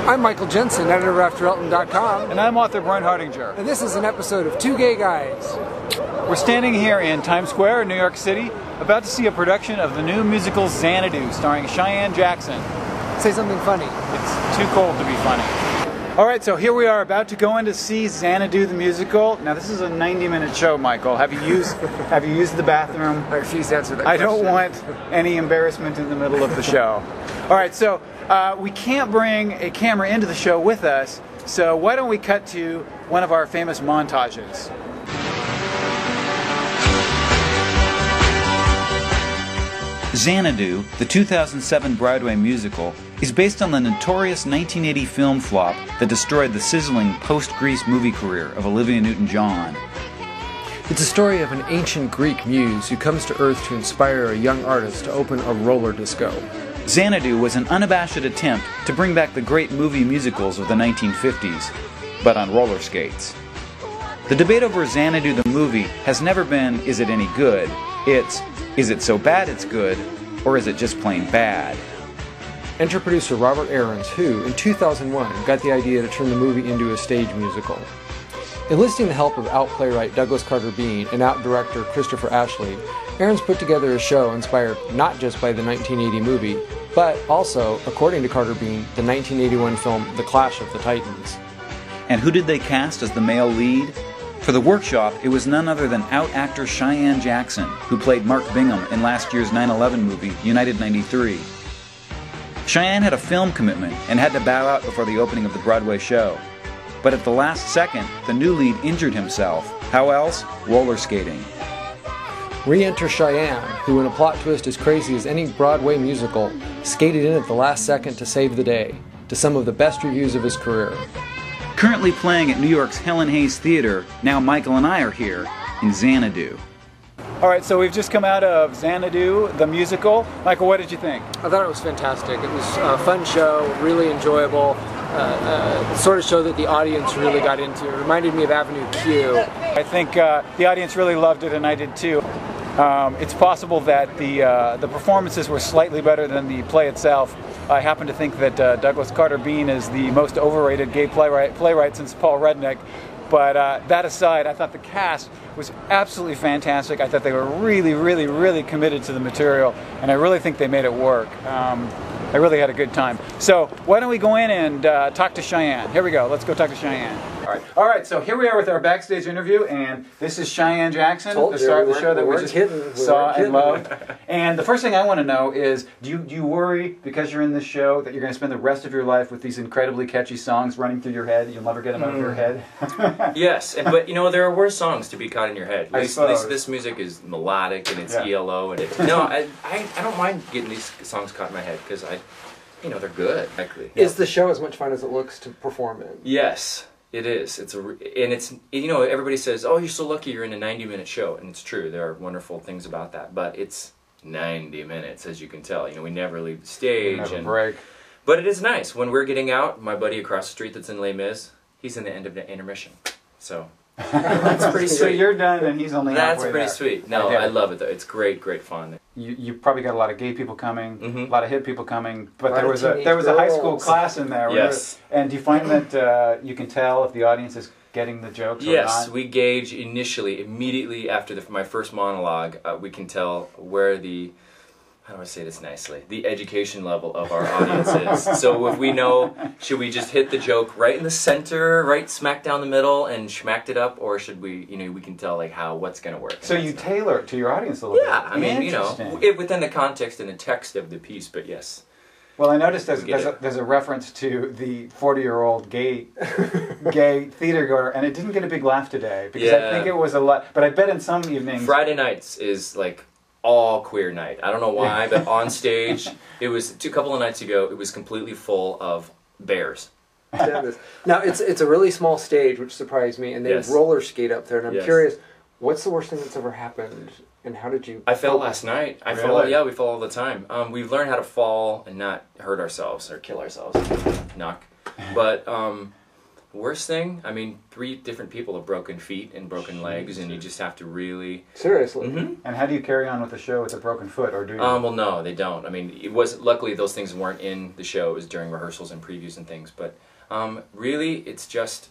I'm Michael Jensen, editor of AfterElton.com. And I'm author Brent Hartinger. And this is an episode of Two Gay Guys. We're standing here in Times Square in New York City, about to see a production of the new musical Xanadu, starring Cheyenne Jackson. Say something funny. It's too cold to be funny. Alright, so here we are about to go in to see Xanadu the musical. Now this is a 90-minute show, Michael. Have you used the bathroom? I refuse to answer that question. I don't want any embarrassment in the middle of the show. Alright, so we can't bring a camera into the show with us, so why don't we cut to one of our famous montages. Xanadu, the 2007 Broadway musical, is based on the notorious 1980 film flop that destroyed the sizzling post-Grease movie career of Olivia Newton-John. It's a story of an ancient Greek muse who comes to Earth to inspire a young artist to open a roller disco. Xanadu was an unabashed attempt to bring back the great movie musicals of the 1950s, but on roller skates. The debate over Xanadu the movie has never been, is it any good? It's, is it so bad it's good, or is it just plain bad? Enter producer Robert Aarons, who, in 2001, got the idea to turn the movie into a stage musical. Enlisting the help of out playwright Douglas Carter Beane and out director Christopher Ashley, Aarons put together a show inspired not just by the 1980 movie, but also, according to Carter Beane, the 1981 film The Clash of the Titans. And who did they cast as the male lead? For the workshop, it was none other than out-actor Cheyenne Jackson, who played Mark Bingham in last year's 9/11 movie, United 93. Cheyenne had a film commitment and had to bow out before the opening of the Broadway show. But at the last second, the new lead injured himself. How else? Roller skating. Re-enter Cheyenne, who in a plot twist as crazy as any Broadway musical, skated in at the last second to save the day, to some of the best reviews of his career. Currently playing at New York's Helen Hayes Theater, now Michael and I are here in Xanadu. Alright, so we've just come out of Xanadu, the musical. Michael, what did you think? I thought it was fantastic. It was a fun show, really enjoyable. Sort of show that the audience really got into. It reminded me of Avenue Q. I think the audience really loved it, and I did too. It's possible that the performances were slightly better than the play itself. I happen to think that Douglas Carter Beane is the most overrated gay playwright since Paul Rednick. But that aside, I thought the cast was absolutely fantastic. I thought they were really, really, really committed to the material, and I really think they made it work. I really had a good time. So why don't we go in and talk to Cheyenne? Here we go. Let's go talk to Cheyenne. All right, so here we are with our backstage interview, and this is Cheyenne Jackson, the star of the show that we just saw and loved. And the first thing I want to know is, do you worry, because you're in this show, that you're going to spend the rest of your life with these incredibly catchy songs running through your head? You'll never get them out of your head? Yes, but you know, there are worse songs to be caught in your head. At least this music is melodic and it's ELO. And no, I don't mind getting these songs caught in my head, because they're good. Actually. Is the show as much fun as it looks to perform in? Yes. It is. Everybody says, "Oh, you're so lucky you're in a 90-minute show," and it's true. There are wonderful things about that, but it's 90 minutes, as you can tell. We never leave the stage. Never break. But it is nice when we're getting out. My buddy across the street that's in Les Mis, he's in the end of the intermission, so that's pretty sweet. So you're done, and he's only halfway there. That's pretty sweet. No, I love it though. It's great fun. You probably got a lot of gay people coming, a lot of hip people coming, but there was a high school class in there. Yes. And do you find that you can tell if the audience is getting the jokes or not? Yes, we gauge immediately after my first monologue, we can tell where how do I say this nicely, the education level of our audience is. So if we know, should we just hit the joke right in the center, right smack down the middle, and smacked it up, or should we, we can tell what's going to work. So you tailor it to your audience a little bit. Yeah, I mean, within the context and the text of the piece, but yes. Well, I noticed there's a reference to the 40-year-old gay theater goer, and it didn't get a big laugh today, because I think it was a lot, but I bet in some evenings... Friday nights is like all queer night. I don't know why, but on stage, it was a couple of nights ago, it was completely full of bears. Now, it's a really small stage, which surprised me, and they roller skate up there, and I'm curious, what's the worst thing that's ever happened, and how did you... I fell last night. We fall all the time. We've learned how to fall and not hurt ourselves or kill ourselves. Knock. But Worst thing, I mean, 3 different people have broken feet and broken legs, and you just have to really... Seriously? Mm-hmm. And how do you carry on with the show with a broken foot, or do you? Well, no, they don't. I mean, it was luckily those things weren't in the show. It was during rehearsals and previews and things. But really, it's just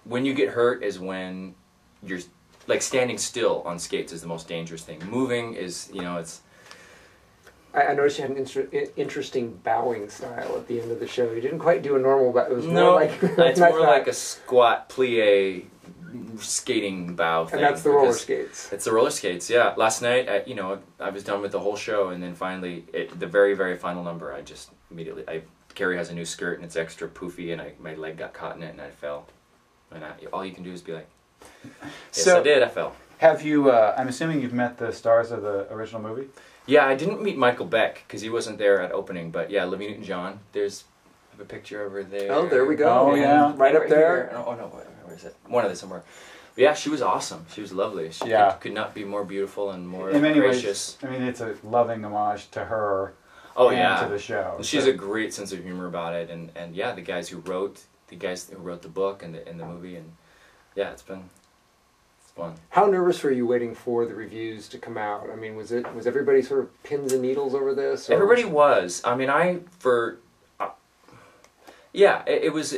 when you get hurt is when you're like standing still on skates is the most dangerous thing. Moving is, you know, it's. I noticed you had an interesting bowing style at the end of the show. You didn't quite do a normal bow. It was No, more like it's more like a squat plie skating bow thing. And that's the roller skates. It's the roller skates, yeah. Last night, you know, I was done with the whole show, and then finally, the very, very final number, I just immediately, Carrie has a new skirt, and it's extra poofy, and my leg got caught in it, and I fell. And all you can do is be like, yes, I did, I fell. Have you, I'm assuming you've met the stars of the original movie? Yeah, I didn't meet Michael Beck, because he wasn't there at opening, but yeah, Olivia Newton-John, I have a picture over there. Oh, there we go. Oh, yeah. Right up there. Here. Oh, no, where is it? One of them somewhere. But yeah, she was awesome. She was lovely. She could not be more beautiful and more In many gracious. ways, I mean, it's a loving homage to her and to the show. She has a great sense of humor about it, and yeah, the guys who wrote the book and the movie, and yeah, it's fun. How nervous were you waiting for the reviews to come out? I mean, was everybody sort of pins and needles over this? Or? Everybody was. I mean, it was,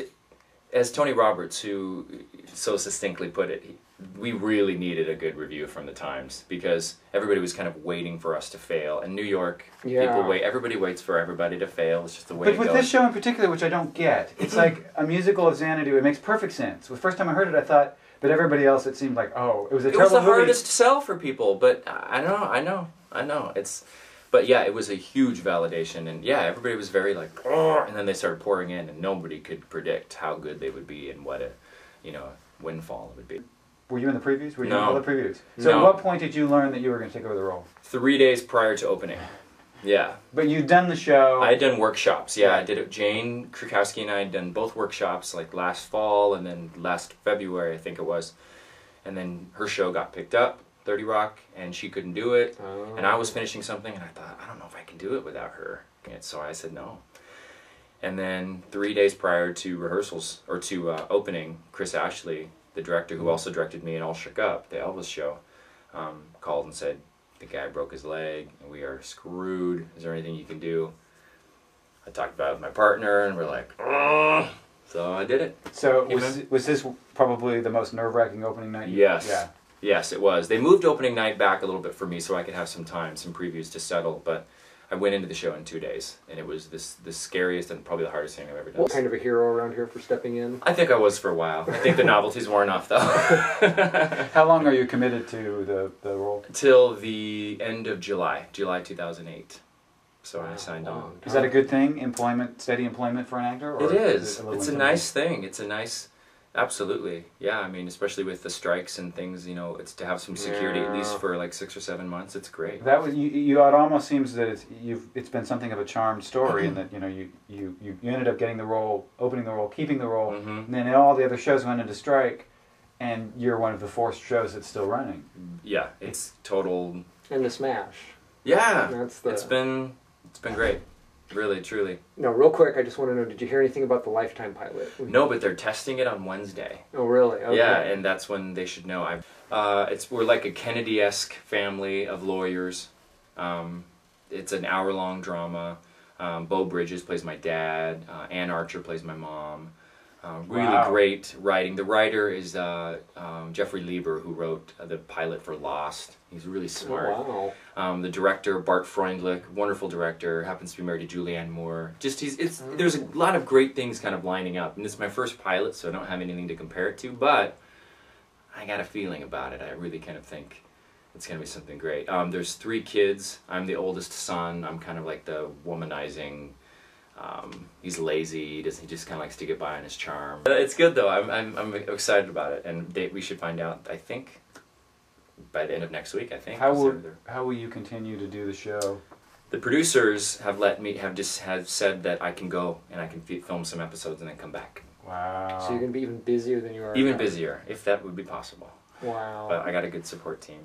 as Tony Roberts, who so succinctly put it, we really needed a good review from the Times because everybody was kind of waiting for us to fail. In New York, everybody waits for everybody to fail. It's just the way it goes. But with this show in particular, which I don't get, it's like a musical of Xanadu. It makes perfect sense. The first time I heard it, I thought, but everybody else, it seemed like, oh, it was a terrible movie. It was the hardest sell for people, but I know. But yeah, it was a huge validation, and yeah, everybody was very like, oh, and then they started pouring in, and nobody could predict how good they would be and what a, windfall it would be. Were you in the previews? Were you No. in all the previews? So No. at what point did you learn that you were going to take over the role? 3 days prior to opening. Yeah. But you'd done the show. I had done workshops, yeah. I did it. Jane Krakowski and I had done both workshops, like last fall and then last February, I think it was. And then her show got picked up, 30 Rock, and she couldn't do it. Oh. And I was finishing something, and I thought, I don't know if I can do it without her. And so I said no. And then 3 days prior to rehearsals, or to opening, Chris Ashley, the director who also directed me in All Shook Up, the Elvis show, called and said, the guy broke his leg, and we are screwed. Is there anything you can do? I talked about it with my partner, and we're like, ugh. So I did it. So was this probably the most nerve-wracking opening night? Yes. Yeah. Yes, it was. They moved opening night back a little bit for me so I could have some time, some previews to settle, but I went into the show in 2 days, and it was the scariest and probably the hardest thing I've ever done. What kind of a hero around here for stepping in? I think I was for a while. I think the novelties wore enough, though. How long are you committed to the role? Till the end of July 2008. So I signed on. Is that a good thing? Steady employment for an actor? Or it is. It's a nice thing. It's a nice... Absolutely, yeah. I mean, especially with the strikes and things, it's to have some security at least for like 6 or 7 months. It's great. That was you. It almost seems that it's been something of a charmed story, and that you ended up getting the role, opening the role, keeping the role, and then all the other shows went into strike, and you're one of the 4 shows that's still running. Yeah, it's total. And the smash. Yeah, it's been great. Really, truly. No, real quick, I just want to know, did you hear anything about the Lifetime pilot? No, but they're testing it on Wednesday. Oh, really? Okay. Yeah, and that's when they should know. We're like a Kennedy-esque family of lawyers. It's an hour-long drama. Beau Bridges plays my dad. Ann Archer plays my mom. Really great writing. The writer is Jeffrey Lieber, who wrote the pilot for Lost. He's really smart. Oh, wow. The director, Bart Freundlich, wonderful director, happens to be married to Julianne Moore. There's a lot of great things kind of lining up. And it's my first pilot, so I don't have anything to compare it to, but I got a feeling about it. I really kind of think it's going to be something great. There's 3 kids. I'm the oldest son. I'm kind of like the womanizing... he's lazy. He just kind of likes to get by on his charm. It's good though. I'm excited about it, and we should find out. I think by the end of next week. I think. How will you continue to do the show? The producers have said that I can go and I can film some episodes and then come back. Wow. So you're going to be even busier than you are Even now. busier, if that would be possible. Wow. But I got a good support team.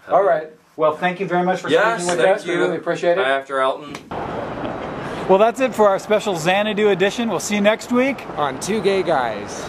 All right. Well, thank you very much for speaking with us. We really appreciate it. Bye after Elton. Well, that's it for our special Xanadu edition. We'll see you next week on Two Gay Guys.